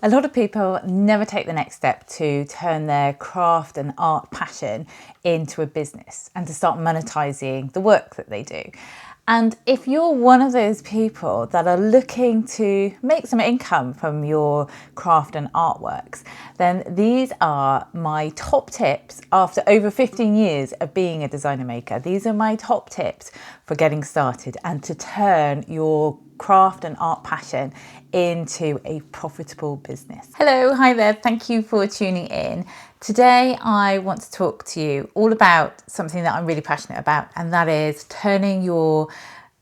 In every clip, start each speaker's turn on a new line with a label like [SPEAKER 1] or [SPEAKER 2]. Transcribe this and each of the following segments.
[SPEAKER 1] A lot of people never take the next step to turn their craft and art passion into a business and to start monetizing the work that they do. And if you're one of those people that are looking to make some income from your craft and artworks, then these are my top tips after over 15 years of being a designer maker. These are my top tips for getting started and to turn your craft and art passion into a profitable business. Hello, hi there. Thank you for tuning in. Today I want to talk to you all about something that I'm really passionate about, and that is turning your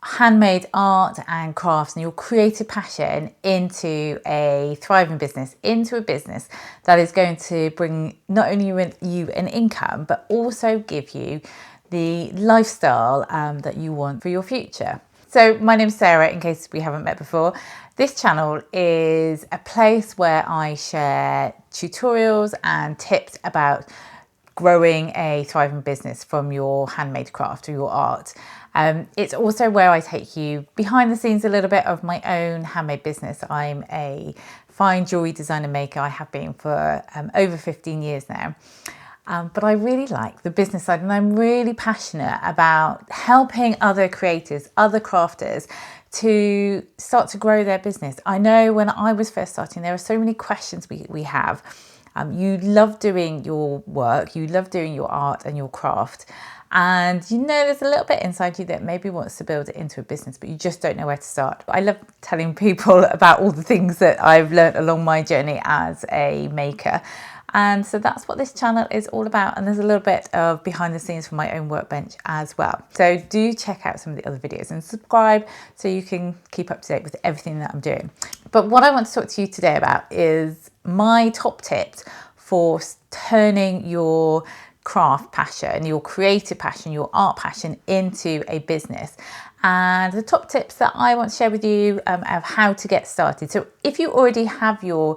[SPEAKER 1] handmade art and crafts and your creative passion into a thriving business, into a business that is going to bring not only you an income, but also give you the lifestyle that you want for your future. So my name's Sarah, in case we haven't met before. This channel is a place where I share tutorials and tips about growing a thriving business from your handmade craft or your art. It's also where I take you behind the scenes a little bit of my own handmade business. I'm a fine jewellery designer maker. I have been for over 15 years now. But I really like the business side, and I'm really passionate about helping other creators, other crafters to start to grow their business. I know when I was first starting, there are so many questions we have. You love doing your work, you love doing your art and your craft, and you know there's a little bit inside you that maybe wants to build it into a business, but you just don't know where to start. I love telling people about all the things that I've learned along my journey as a maker. And so that's what this channel is all about. And there's a little bit of behind the scenes from my own workbench as well. So do check out some of the other videos and subscribe so you can keep up to date with everything that I'm doing. But what I want to talk to you today about is my top tips for turning your craft passion, your creative passion, your art passion into a business. And the top tips that I want to share with you of how to get started. So if you already have your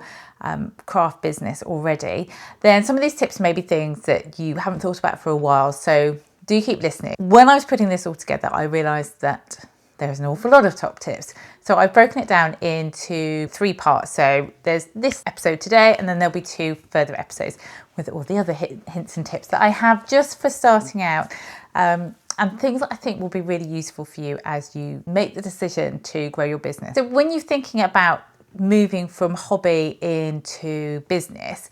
[SPEAKER 1] craft business already, then some of these tips may be things that you haven't thought about for a while. So do keep listening. When I was putting this all together, I realized that there's an awful lot of top tips. So I've broken it down into 3 parts. So there's this episode today, and then there'll be 2 further episodes with all the other hints and tips that I have just for starting out. And things that I think will be really useful for you as you make the decision to grow your business. So when you're thinking about moving from hobby into business,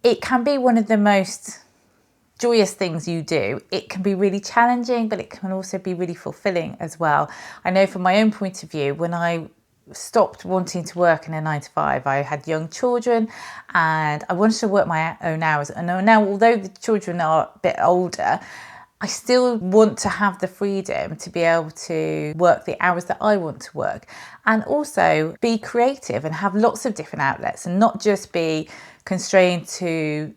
[SPEAKER 1] it can be one of the most joyous things you do. It can be really challenging, but it can also be really fulfilling as well. I know from my own point of view, when I stopped wanting to work in a 9-to-5, I had young children and I wanted to work my own hours. And now, although the children are a bit older, I still want to have the freedom to be able to work the hours that I want to work, and also be creative and have lots of different outlets and not just be constrained to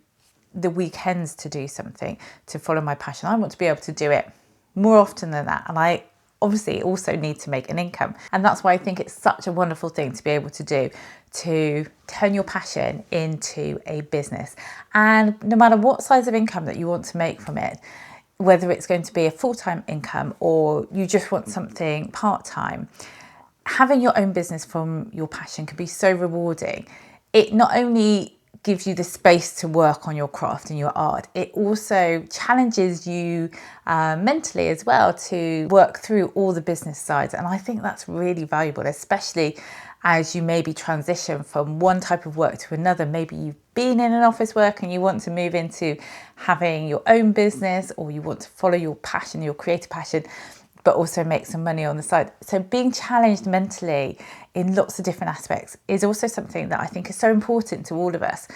[SPEAKER 1] the weekends to do something, to follow my passion. I want to be able to do it more often than that. And I obviously also need to make an income. And that's why I think it's such a wonderful thing to be able to do, to turn your passion into a business. And no matter what size of income that you want to make from it, whether it's going to be a full-time income or you just want something part-time, having your own business from your passion can be so rewarding. It not only gives you the space to work on your craft and your art, it also challenges you mentally as well to work through all the business sides. And I think that's really valuable, especially as you maybe transition from one type of work to another. Maybe you've been in an office work and you want to move into having your own business, or you want to follow your passion, your creative passion, but also make some money on the side. So being challenged mentally in lots of different aspects is also something that I think is so important to all of us,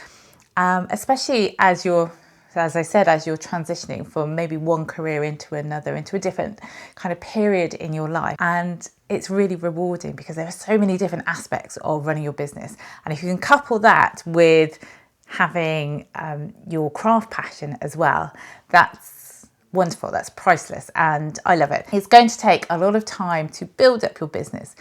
[SPEAKER 1] especially as you're transitioning from maybe one career into another, into a different kind of period in your life. And it's really rewarding because there are so many different aspects of running your business. And if you can couple that with having your craft passion as well, that's wonderful, that's priceless, and I love it. It's going to take a lot of time to build up your business,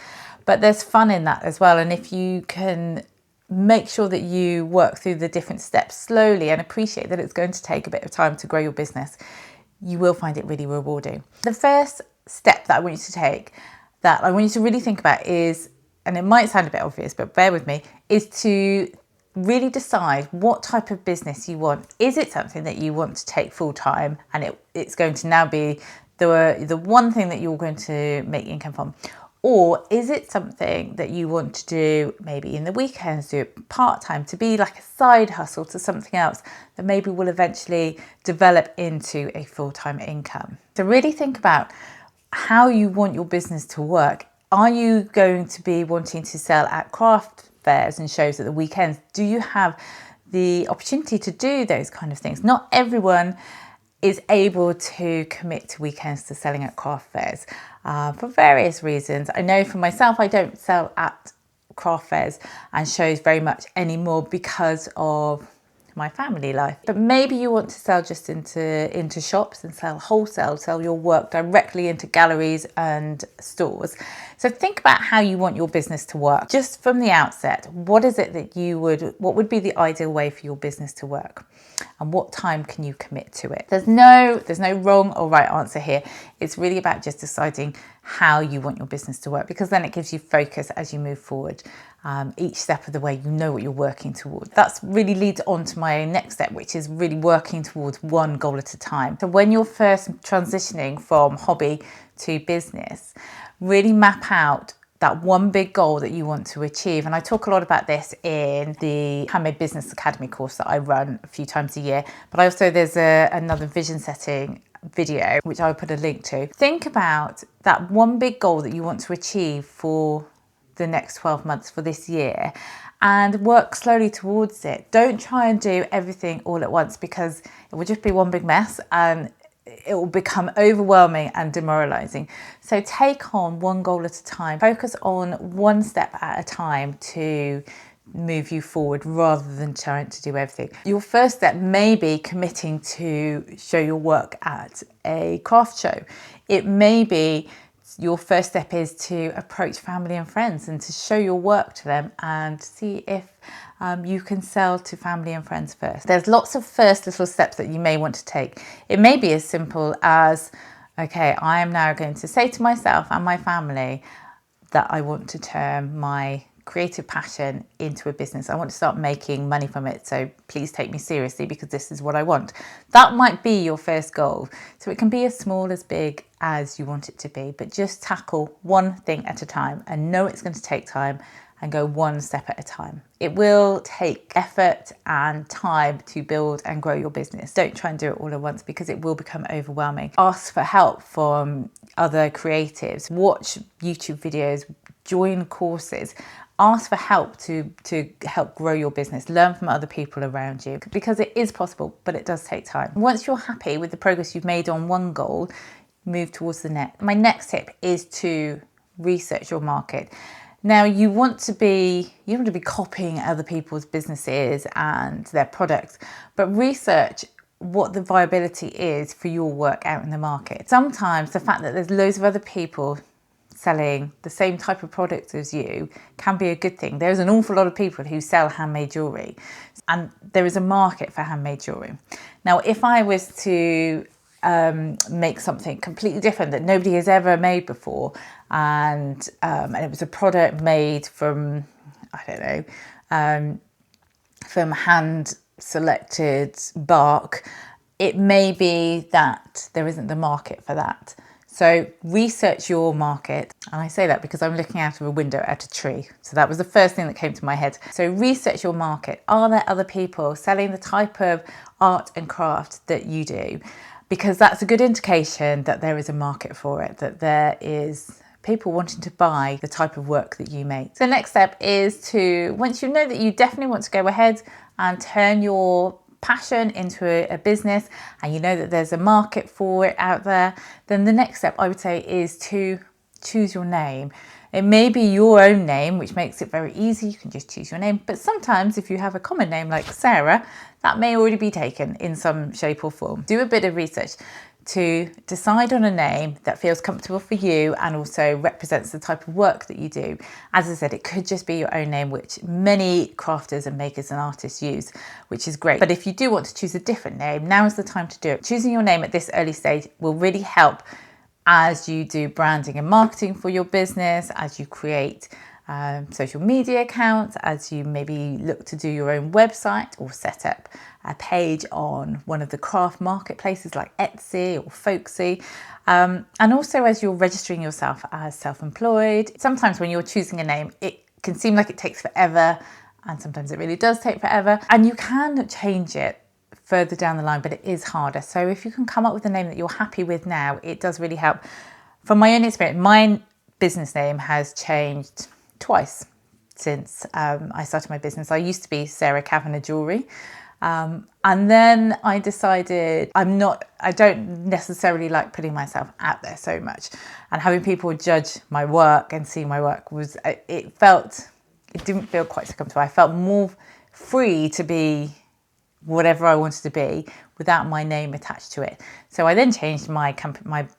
[SPEAKER 1] but there's fun in that as well. And if you can make sure that you work through the different steps slowly and appreciate that it's going to take a bit of time to grow your business, you will find it really rewarding. The first step that I want you to take, that I want you to really think about, is and it might sound a bit obvious, but bear with me, is to really decide what type of business you want. Is it something that you want to take full time and it's going to now be the one thing that you're going to make income from? Or is it something that you want to do maybe in the weekends, do it part-time, to be like a side hustle to something else that maybe will eventually develop into a full-time income? So really think about how you want your business to work. Are you going to be wanting to sell at craft fairs and shows at the weekends? Do you have the opportunity to do those kind of things? Not everyone is able to commit to weekends to selling at craft fairs for various reasons. I know for myself, I don't sell at craft fairs and shows very much anymore because of my family life. But maybe you want to sell just into shops and sell wholesale, sell your work directly into galleries and stores. So think about how you want your business to work. Just from the outset, what is it that what would be the ideal way for your business to work? And what time can you commit to it? There's no wrong or right answer here. It's really about just deciding how you want your business to work, because then it gives you focus as you move forward. Each step of the way, you know what you're working towards. That really leads on to my next step, which is really working towards one goal at a time. So when you're first transitioning from hobby to business, really map out that one big goal that you want to achieve. And I talk a lot about this in the Handmade Business Academy course that I run a few times a year. But there's another vision setting video, which I'll put a link to. Think about that one big goal that you want to achieve for the next 12 months, for this year, and work slowly towards it. Don't try and do everything all at once, because it will just be one big mess and it will become overwhelming and demoralizing. So take on one goal at a time. Focus on one step at a time to move you forward rather than trying to do everything. Your first step may be committing to show your work at a craft show. It may be your first step is to approach family and friends and to show your work to them and see if you can sell to family and friends first. There's lots of first little steps that you may want to take. It may be as simple as, okay, I am now going to say to myself and my family that I want to turn my creative passion into a business. I want to start making money from it. So please take me seriously, because this is what I want. That might be your first goal. So it can be as small as big as you want it to be, but just tackle one thing at a time and know it's going to take time, and go one step at a time. It will take effort and time to build and grow your business. Don't try and do it all at once, because it will become overwhelming. Ask for help from other creatives. Watch YouTube videos, join courses. Ask for help to help grow your business. Learn from other people around you, because it is possible, but it does take time. Once you're happy with the progress you've made on one goal, move towards the next. My next tip is to research your market. Now, you want to be copying other people's businesses and their products, but research what the viability is for your work out in the market. Sometimes the fact that there's loads of other people selling the same type of product as you can be a good thing. There's an awful lot of people who sell handmade jewellery, and there is a market for handmade jewellery. Now, if I was to make something completely different that nobody has ever made before, and it was a product made from, I don't know, from hand selected bark, it may be that there isn't the market for that. So research your market. And I say that because I'm looking out of a window at a tree. So that was the first thing that came to my head. So research your market. Are there other people selling the type of art and craft that you do? Because that's a good indication that there is a market for it, that there is people wanting to buy the type of work that you make. So next step is to, once you know that you definitely want to go ahead and turn your passion into a business, and you know that there's a market for it out there, then the next step I would say is to choose your name. It may be your own name, which makes it very easy. You can just choose your name. But sometimes if you have a common name like Sarah, that may already be taken in some shape or form. Do a bit of research to decide on a name that feels comfortable for you and also represents the type of work that you do. As I said, it could just be your own name, which many crafters and makers and artists use, which is great. But if you do want to choose a different name, now is the time to do it. Choosing your name at this early stage will really help as you do branding and marketing for your business, as you create social media accounts, as you maybe look to do your own website or set up a page on one of the craft marketplaces like Etsy or Folksy. And also as you're registering yourself as self-employed. Sometimes when you're choosing a name, it can seem like it takes forever, and sometimes it really does take forever. And you can change it further down the line, but it is harder. So if you can come up with a name that you're happy with now, it does really help. From my own experience, my business name has changed twice since I started my business. I used to be Sarah Kavanagh Jewellery. And then I decided I don't necessarily like putting myself out there so much, and having people judge my work and see my work it didn't feel quite so comfortable. I felt more free to be whatever I wanted to be without my name attached to it. So I then changed my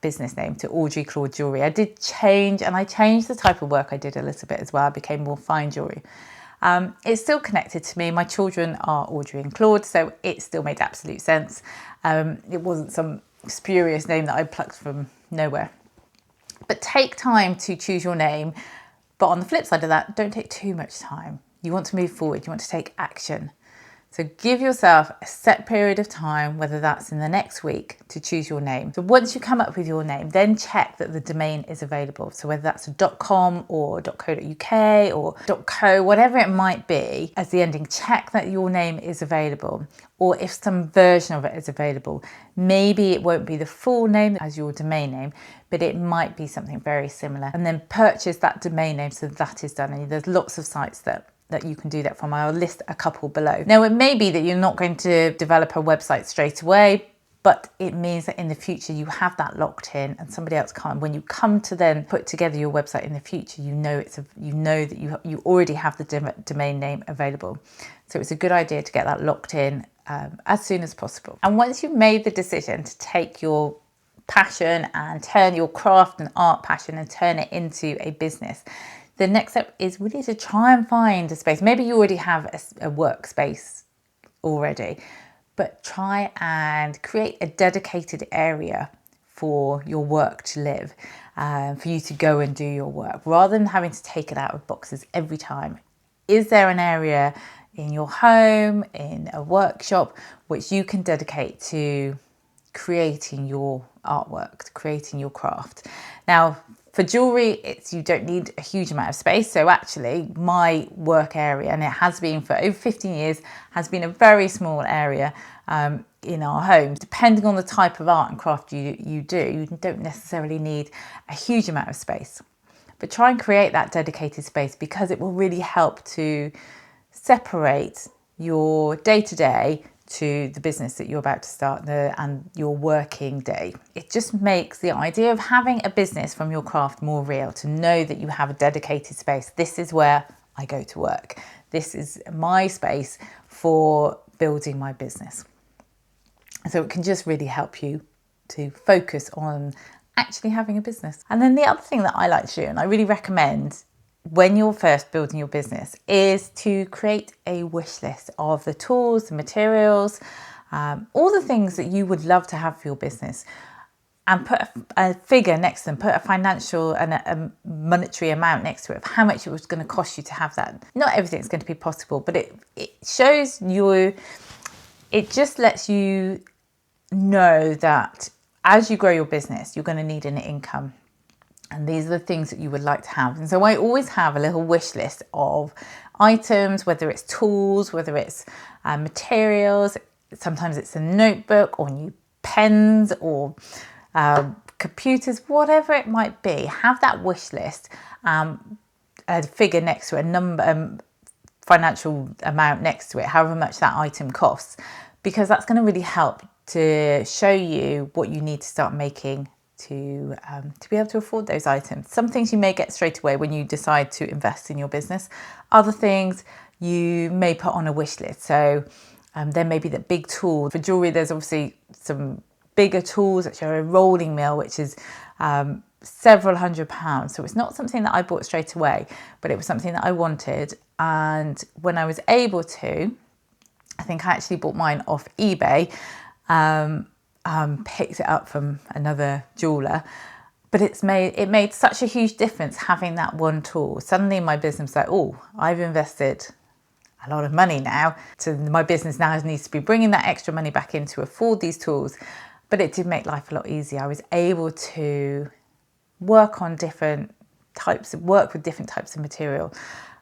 [SPEAKER 1] business name to Audrey Claude Jewellery. I changed the type of work I did a little bit as well. I became more fine jewellery. It's still connected to me. My children are Audrey and Claude, so it still made absolute sense. It wasn't some spurious name that I plucked from nowhere. But take time to choose your name. But on the flip side of that, don't take too much time. You want to move forward. You want to take action. So give yourself a set period of time, whether that's in the next week, to choose your name. So once you come up with your name, then check that the domain is available. So whether that's a .com or .co.uk or .co, whatever it might be, as the ending, check that your name is available. Or if some version of it is available, maybe it won't be the full name as your domain name, but it might be something very similar. And then purchase that domain name so that is done. And there's lots of sites that you can do that from. I'll list a couple below. Now, it may be that you're not going to develop a website straight away, but it means that in the future you have that locked in, and somebody else can't. When you come to then put together your website in the future, you know that you already have the domain name available. So it's a good idea to get that locked in as soon as possible. And once you've made the decision to take your passion and turn your craft and art passion and turn it into a business, the next step is really to try and find a space. Maybe you already have a workspace already, but try and create a dedicated area for your work to live, for you to go and do your work, rather than having to take it out of boxes every time. Is there an area in your home, in a workshop, which you can dedicate to creating your artwork, creating your craft? Now, for jewellery, you don't need a huge amount of space. So actually my work area, and it has been for over 15 years, has been a very small area in our home. Depending on the type of art and craft you don't necessarily need a huge amount of space. But try and create that dedicated space, because it will really help to separate your day-to-day to the business that you're about to start and your working day. It just makes the idea of having a business from your craft more real, to know that you have a dedicated space. This is where I go to work. This is my space for building my business. So it can just really help you to focus on actually having a business. And then the other thing that I like to do, and I really recommend when you're first building your business, is to create a wish list of the tools, the materials, all the things that you would love to have for your business, and put a figure next to them, put a financial and a monetary amount next to it of how much it was going to cost you to have that. Not everything's going to be possible, but it shows you, it just lets you know that as you grow your business, you're going to need an income. And these are the things that you would like to have. And so I always have a little wish list of items, whether it's tools, whether it's materials. Sometimes it's a notebook or new pens or computers, whatever it might be. Have that wish list, a figure next to it, a number, financial amount next to it, however much that item costs, because that's going to really help to show you what you need to start making to be able to afford those items. Some things you may get straight away when you decide to invest in your business. Other things you may put on a wish list. So there may be the big tool. For jewellery, there's obviously some bigger tools, which are a rolling mill, which is several £100s. So it's not something that I bought straight away, but it was something that I wanted. And when I was able to, I think I actually bought mine off eBay, picked it up from another jeweller, But it made such a huge difference having that one tool. Suddenly my business was like, oh, I've invested a lot of money now. So my business now needs to be bringing that extra money back in to afford these tools. But it did make life a lot easier. I was able to work with different types of material.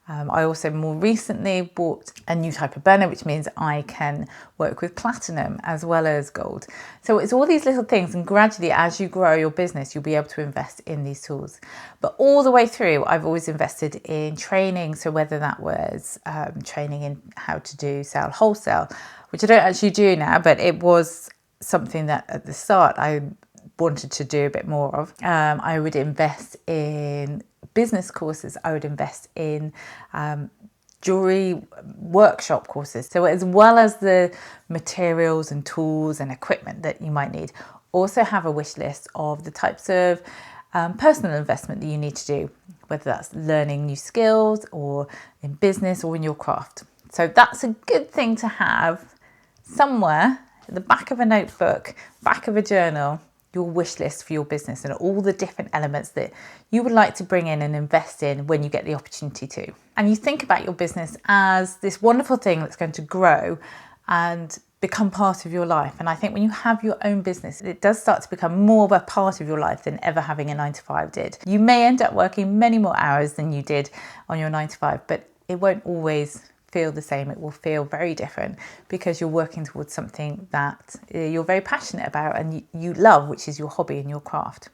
[SPEAKER 1] I also more recently bought a new type of burner, which means I can work with platinum as well as gold. So it's all these little things, and gradually as you grow your business, you'll be able to invest in these tools. But all the way through, I've always invested in training. So whether that was training in how to sell wholesale, which I don't actually do now, but it was something that at the start I wanted to do a bit more of. I would invest in business courses. I would invest in jewellery workshop courses. So as well as the materials and tools and equipment that you might need, also have a wish list of the types of personal investment that you need to do, whether that's learning new skills or in business or in your craft. So that's a good thing to have somewhere at the back of a notebook, back of a journal, your wish list for your business and all the different elements that you would like to bring in and invest in when you get the opportunity to. And you think about your business as this wonderful thing that's going to grow and become part of your life. And I think when you have your own business, it does start to become more of a part of your life than ever having a 9-to-5 did. You may end up working many more hours than you did on your 9-to-5, but it won't always feel the same. It will feel very different because you're working towards something that you're very passionate about and you love, which is your hobby and your craft.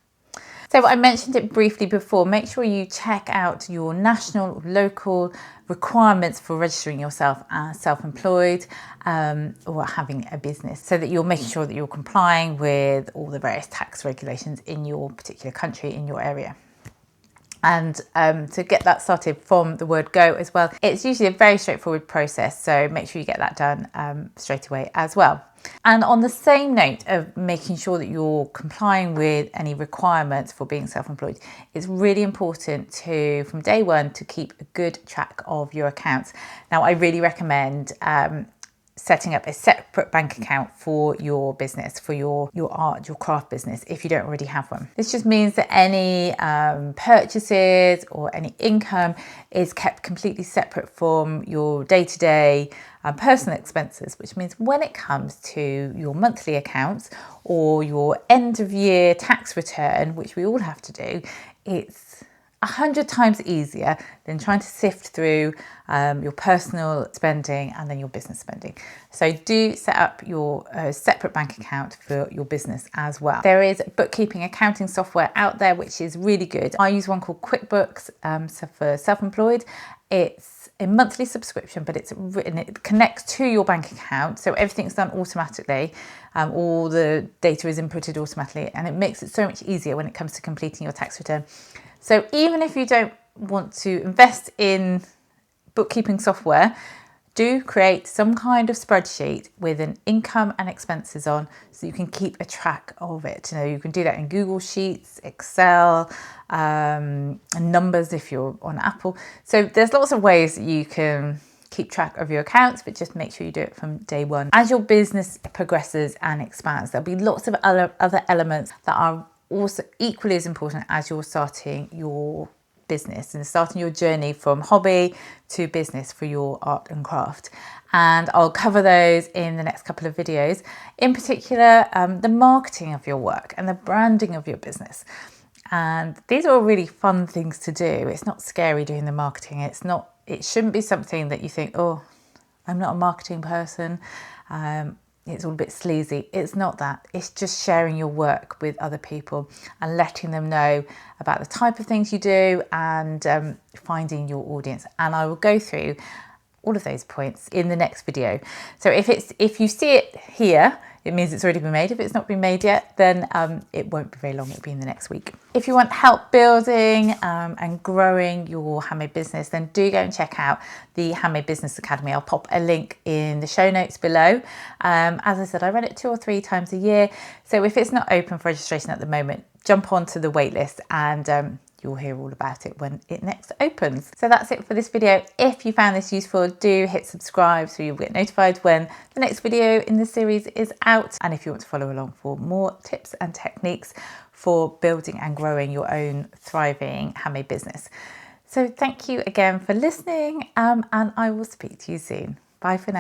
[SPEAKER 1] So I mentioned it briefly before. Make sure you check out your national, local requirements for registering yourself as self-employed or having a business, so that you're making sure that you're complying with all the various tax regulations in your particular country, in your area. And to get that started from the word go as well, it's usually a very straightforward process, so make sure you get that done straight away as well. And on the same note of making sure that you're complying with any requirements for being self-employed, it's really important from day one to keep a good track of your accounts. Now, I really recommend setting up a separate bank account for your business, for your art, your craft business, if you don't already have one. This just means that any purchases or any income is kept completely separate from your day-to-day personal expenses, which means when it comes to your monthly accounts or your end-of-year tax return, which we all have to do, it's 100 times easier than trying to sift through your personal spending and then your business spending. So do set up your separate bank account for your business as well. There is bookkeeping accounting software out there which is really good. I use one called QuickBooks so for self-employed. It's a monthly subscription, but it connects to your bank account, so everything's done automatically. All the data is inputted automatically, and it makes it so much easier when it comes to completing your tax return. So even if you don't want to invest in bookkeeping software, do create some kind of spreadsheet with an income and expenses on so you can keep a track of it. You can do that in Google Sheets, Excel, and numbers if you're on Apple. So there's lots of ways that you can keep track of your accounts, but just make sure you do it from day one. As your business progresses and expands, there'll be lots of other elements that are also equally as important as you're starting your business and starting your journey from hobby to business for your art and craft. And I'll cover those in the next couple of videos. In particular, the marketing of your work and the branding of your business. And these are all really fun things to do. It's not scary doing the marketing. It shouldn't be something that you think, oh, I'm not a marketing person. It's all a bit sleazy. It's not that. It's just sharing your work with other people and letting them know about the type of things you do and finding your audience. And I will go through all of those points in the next video. So if you see it here, it means it's already been made. If it's not been made yet, then it won't be very long. It'll be in the next week. If you want help building and growing your handmade business, then do go and check out the Handmade Business Academy. I'll pop a link in the show notes below. As I said, I run it 2 or 3 times a year. So if it's not open for registration at the moment, jump onto the wait list and you'll hear all about it when it next opens. So that's it for this video. If you found this useful, do hit subscribe so you'll get notified when the next video in this series is out. And if you want to follow along for more tips and techniques for building and growing your own thriving handmade business. So thank you again for listening, and I will speak to you soon. Bye for now.